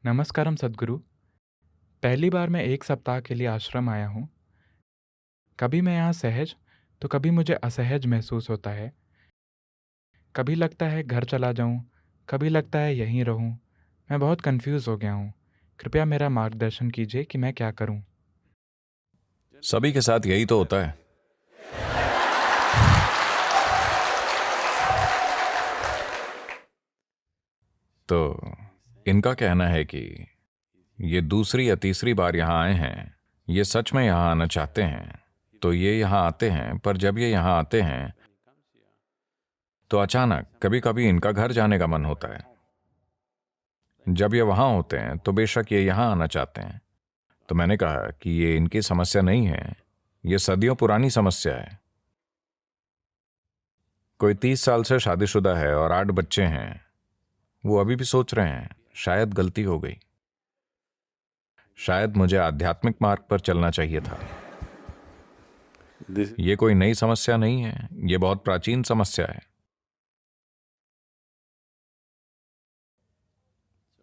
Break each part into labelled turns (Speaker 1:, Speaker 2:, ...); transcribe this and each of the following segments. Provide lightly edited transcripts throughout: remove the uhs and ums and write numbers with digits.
Speaker 1: नमस्कारम सद्गुरु। पहली बार मैं 1 सप्ताह के लिए आश्रम आया हूँ। कभी मैं यहाँ सहज, तो कभी मुझे असहज महसूस होता है। कभी लगता है घर चला जाऊँ, कभी लगता है यहीं रहूँ। मैं बहुत कन्फ्यूज़ हो गया हूँ। कृपया मेरा मार्गदर्शन कीजिए कि मैं क्या करूँ?
Speaker 2: सभी के साथ यही तो होता है। तो इनका कहना है कि ये दूसरी या तीसरी बार यहां आए हैं। ये सच में यहां आना चाहते हैं, तो ये यहां आते हैं। पर जब ये यहां आते हैं तो अचानक कभी कभी इनका घर जाने का मन होता है। जब ये वहां होते हैं तो बेशक ये यहां आना चाहते हैं। तो मैंने कहा कि ये इनकी समस्या नहीं है, ये सदियों पुरानी समस्या है। कोई 30 साल से शादीशुदा है और 8 बच्चे हैं। वो अभी भी सोच रहे हैं शायद गलती हो गई, शायद मुझे आध्यात्मिक मार्ग पर चलना चाहिए था।
Speaker 3: This,
Speaker 2: ये कोई नई समस्या नहीं है, ये बहुत प्राचीन समस्या है।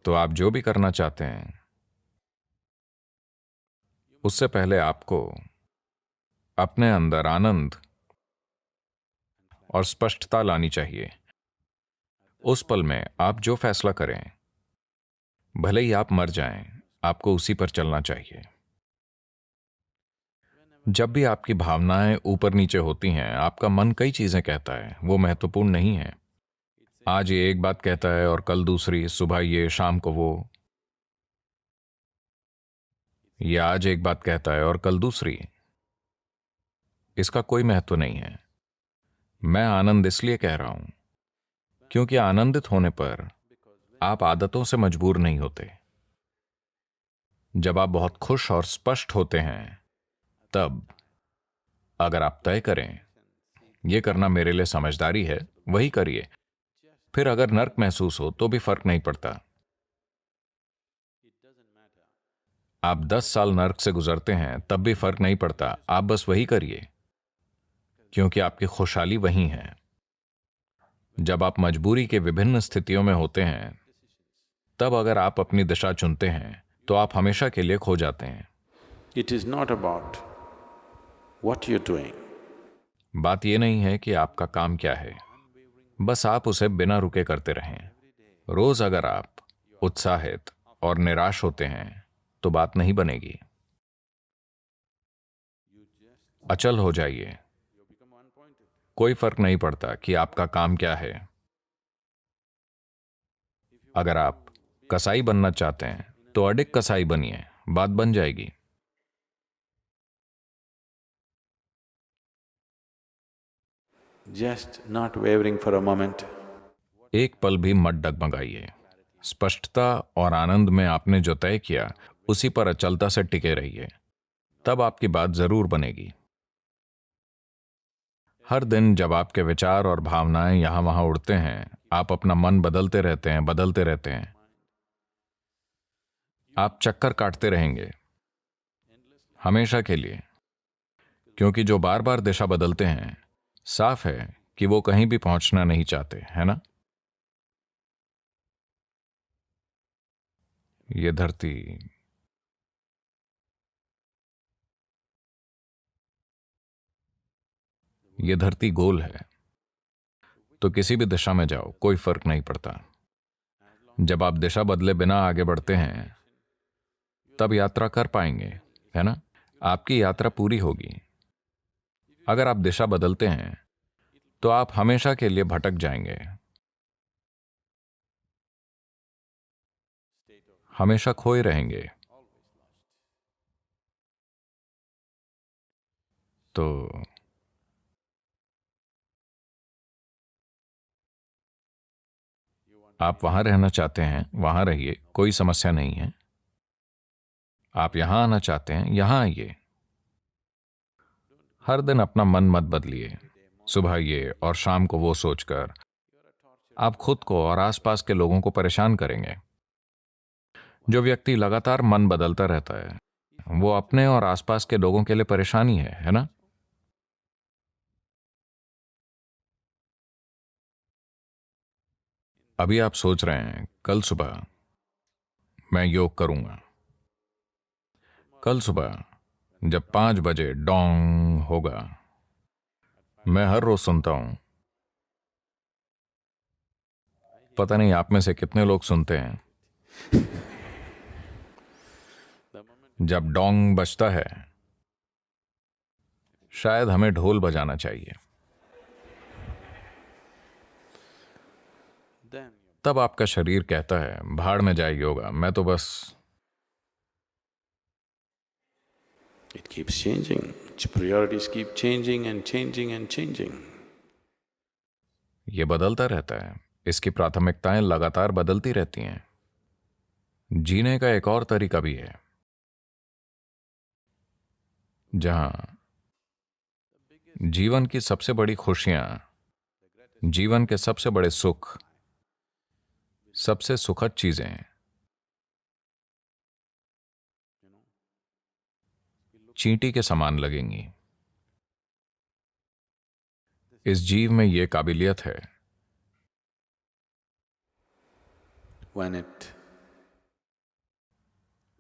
Speaker 2: तो आप जो भी करना चाहते हैं, उससे पहले आपको अपने अंदर आनंद और स्पष्टता लानी चाहिए। उस पल में आप जो फैसला करें, भले ही आप मर जाएं, आपको उसी पर चलना चाहिए। जब भी आपकी भावनाएं ऊपर नीचे होती हैं, आपका मन कई चीजें कहता है, वो महत्वपूर्ण नहीं है। आज ये एक बात कहता है और कल दूसरी, सुबह ये शाम को वो। ये आज एक बात कहता है और कल दूसरी। इसका कोई महत्व नहीं है। मैं आनंद इसलिए कह रहा हूं क्योंकि आनंदित होने पर आप आदतों से मजबूर नहीं होते। जब आप बहुत खुश और स्पष्ट होते हैं, तब अगर आप तय करें यह करना मेरे लिए समझदारी है, वही करिए। फिर अगर नर्क महसूस हो तो भी फर्क नहीं पड़ता। आप 10 साल नर्क से गुजरते हैं तब भी फर्क नहीं पड़ता, आप बस वही करिए, क्योंकि आपकी खुशहाली वही है। जब आप मजबूरी के विभिन्न स्थितियों में होते हैं, तब अगर आप अपनी दिशा चुनते हैं तो आप हमेशा के लिए खो जाते हैं।
Speaker 3: it is not about what you're doing.
Speaker 2: बात यह नहीं है कि आपका काम क्या है, बस आप उसे बिना रुके करते रहें। रोज अगर आप उत्साहित और निराश होते हैं तो बात नहीं बनेगी। अचल हो जाइए। कोई फर्क नहीं पड़ता कि आपका काम क्या है। अगर आप कसाई बनना चाहते हैं तो अडिग कसाई बनिए, बात बन जाएगी।
Speaker 3: Just not wavering for a moment.
Speaker 2: एक पल भी मत डगमगाइए। स्पष्टता और आनंद में आपने जो तय किया, उसी पर अचलता से टिके रहिए, तब आपकी बात जरूर बनेगी। हर दिन जब आपके विचार और भावनाएं यहां वहां उड़ते हैं, आप अपना मन बदलते रहते हैं, बदलते रहते हैं। आप चक्कर काटते रहेंगे हमेशा के लिए, क्योंकि जो बार बार दिशा बदलते हैं, साफ है कि वो कहीं भी पहुंचना नहीं चाहते, है ना? ये धरती ये धरती गोल है, तो किसी भी दिशा में जाओ, कोई फर्क नहीं पड़ता। जब आप दिशा बदले बिना आगे बढ़ते हैं, तब यात्रा कर पाएंगे, है ना? आपकी यात्रा पूरी होगी। अगर आप दिशा बदलते हैं तो आप हमेशा के लिए भटक जाएंगे, हमेशा खोए रहेंगे। तो आप वहां रहना चाहते हैं, वहां रहिए, कोई समस्या नहीं है। आप यहां आना चाहते हैं, यहां आइए। हर दिन अपना मन मत बदलिए। सुबह ये और शाम को वो सोचकर आप खुद को और आसपास के लोगों को परेशान करेंगे। जो व्यक्ति लगातार मन बदलता रहता है, वो अपने और आसपास के लोगों के लिए परेशानी है ना? अभी आप सोच रहे हैं कल सुबह मैं योग करूंगा। कल सुबह जब 5 बजे डोंग होगा, मैं हर रोज सुनता हूं। पता नहीं आप में से कितने लोग सुनते हैं। जब डोंग बजता है, शायद हमें ढोल बजाना चाहिए।
Speaker 3: Then
Speaker 2: तब आपका शरीर कहता है, भाड़ में जाए योगा, मैं तो बस।
Speaker 3: it keeps changing. Its priorities keep changing and changing and changing.
Speaker 2: ये बदलता रहता है, इसकी प्राथमिकताएं लगातार बदलती रहती हैं। जीने का एक और तरीका भी है, जहां जीवन की सबसे बड़ी खुशियां, जीवन के सबसे बड़े सुख, सबसे सुखद चीजें चींटी के समान लगेंगी। इस जीव में यह काबिलियत है।
Speaker 3: When it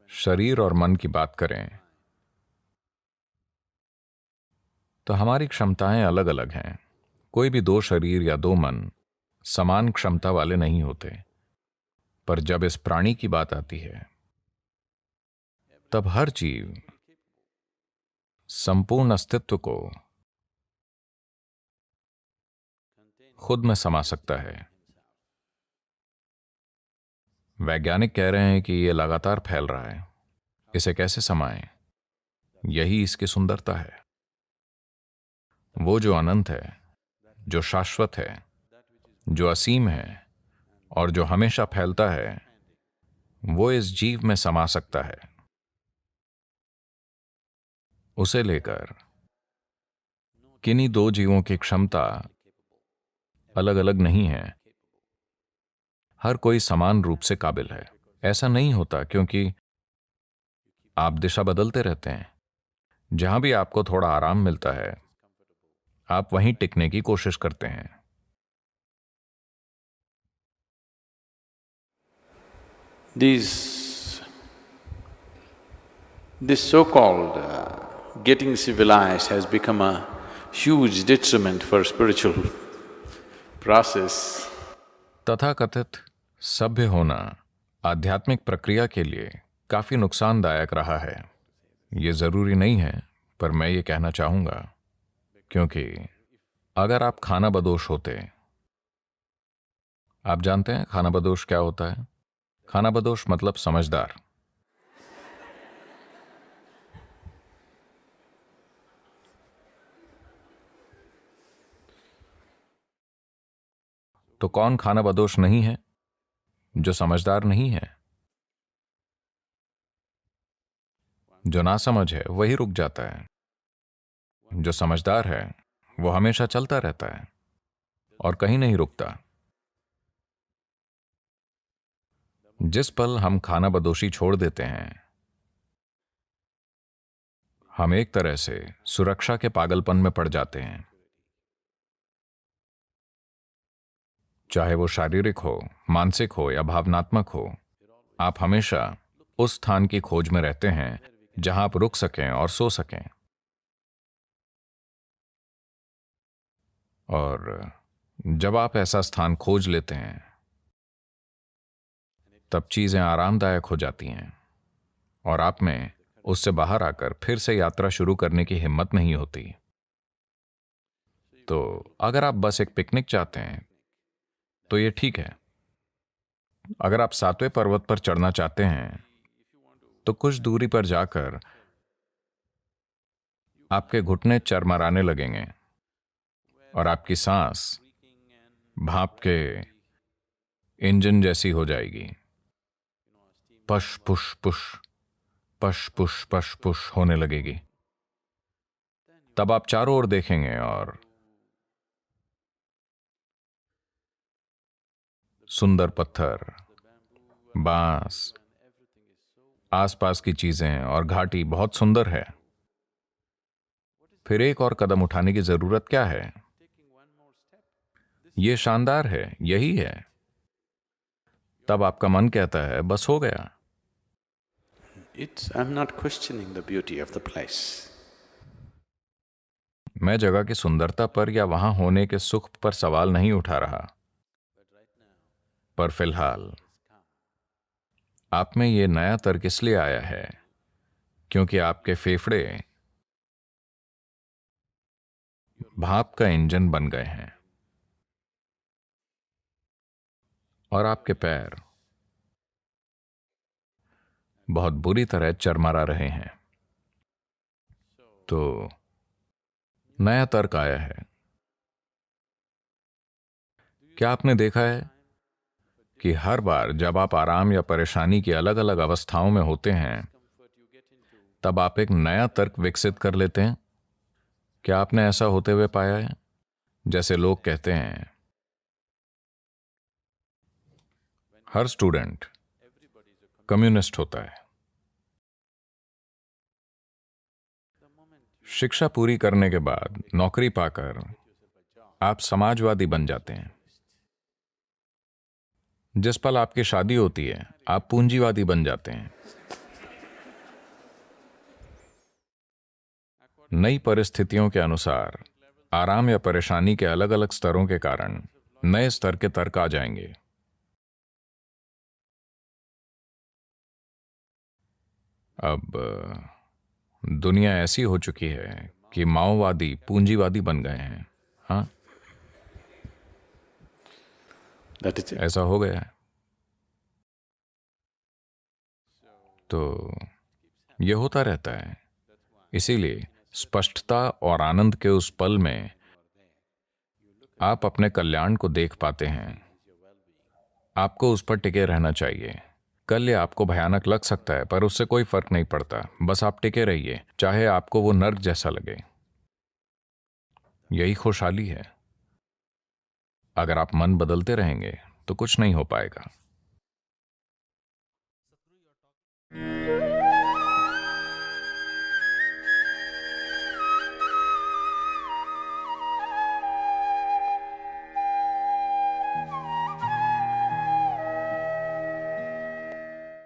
Speaker 2: शरीर और मन की बात करें तो हमारी क्षमताएं अलग अलग हैं। कोई भी दो शरीर या दो मन समान क्षमता वाले नहीं होते। पर जब इस प्राणी की बात आती है, तब हर जीव संपूर्ण अस्तित्व को खुद में समा सकता है। वैज्ञानिक कह रहे हैं कि यह लगातार फैल रहा है। इसे कैसे समाएं? यही इसकी सुंदरता है। वो जो अनंत है, जो शाश्वत है, जो असीम है और जो हमेशा फैलता है, वो इस जीव में समा सकता है। उसे लेकर किन्हीं दो जीवों की क्षमता अलग अलग नहीं है। हर कोई समान रूप से काबिल है। ऐसा नहीं होता, क्योंकि आप दिशा बदलते रहते हैं। जहां भी आपको थोड़ा आराम मिलता है, आप वहीं टिकने की कोशिश करते हैं।
Speaker 3: This so-called getting civilized has become a huge detriment for spiritual process.
Speaker 2: तथाकथित सभ्य होना आध्यात्मिक प्रक्रिया के लिए काफी नुकसानदायक रहा है। ये जरूरी नहीं है, पर मैं ये कहना चाहूंगा, क्योंकि अगर आप खानाबदोश होते, आप जानते हैं खानाबदोश क्या होता है? खानाबदोश मतलब समझदार। तो कौन खानाबदोश नहीं है? जो समझदार नहीं है। जो नासमझ है वही रुक जाता है। जो समझदार है वो हमेशा चलता रहता है और कहीं नहीं रुकता। जिस पल हम खानाबदोशी छोड़ देते हैं, हम एक तरह से सुरक्षा के पागलपन में पड़ जाते हैं। चाहे वो शारीरिक हो, मानसिक हो या भावनात्मक हो, आप हमेशा उस स्थान की खोज में रहते हैं जहां आप रुक सकें और सो सकें। और जब आप ऐसा स्थान खोज लेते हैं, तब चीजें आरामदायक हो जाती हैं और आप में उससे बाहर आकर फिर से यात्रा शुरू करने की हिम्मत नहीं होती। तो अगर आप बस एक पिकनिक चाहते हैं तो ये ठीक है। अगर आप 7वें पर्वत पर चढ़ना चाहते हैं तो कुछ दूरी पर जाकर आपके घुटने चरमराने लगेंगे और आपकी सांस भाप के इंजन जैसी हो जाएगी। पश पुश पुश, पश पुश पश पुश होने लगेगी। तब आप चारों ओर देखेंगे और सुंदर पत्थर, बांस, आसपास की चीजें और घाटी बहुत सुंदर है। फिर एक और कदम उठाने की जरूरत क्या है? यह शानदार है, यही है। तब आपका मन कहता है, बस हो गया,
Speaker 3: I'm not questioning the beauty of the place.
Speaker 2: मैं जगह की सुंदरता पर या वहां होने के सुख पर सवाल नहीं उठा रहा, पर फिलहाल आप में ये नया तर्क इसलिए आया है क्योंकि आपके फेफड़े भाप का इंजन बन गए हैं और आपके पैर बहुत बुरी तरह चरमरा रहे हैं। तो नया तर्क आया है। क्या आपने देखा है कि हर बार जब आप आराम या परेशानी की अलग अलग अवस्थाओं में होते हैं, तब आप एक नया तर्क विकसित कर लेते हैं? क्या आपने ऐसा होते हुए पाया है? जैसे लोग कहते हैं, हर स्टूडेंट कम्युनिस्ट होता है। शिक्षा पूरी करने के बाद नौकरी पाकर आप समाजवादी बन जाते हैं। जिस पल आपकी शादी होती है, आप पूंजीवादी बन जाते हैं। नई परिस्थितियों के अनुसार आराम या परेशानी के अलग अलग स्तरों के कारण नए स्तर के तर्क आ जाएंगे। अब दुनिया ऐसी हो चुकी है कि माओवादी पूंजीवादी बन गए हैं। हाँ,
Speaker 3: That is it.
Speaker 2: ऐसा हो गया है। तो यह होता रहता है। इसीलिए स्पष्टता और आनंद के उस पल में आप अपने कल्याण को देख पाते हैं। आपको उस पर टिके रहना चाहिए। कल ये आपको भयानक लग सकता है, पर उससे कोई फर्क नहीं पड़ता। बस आप टिके रहिए, चाहे आपको वो नर्क जैसा लगे। यही खुशहाली है। अगर आप मन बदलते रहेंगे तो कुछ नहीं हो पाएगा।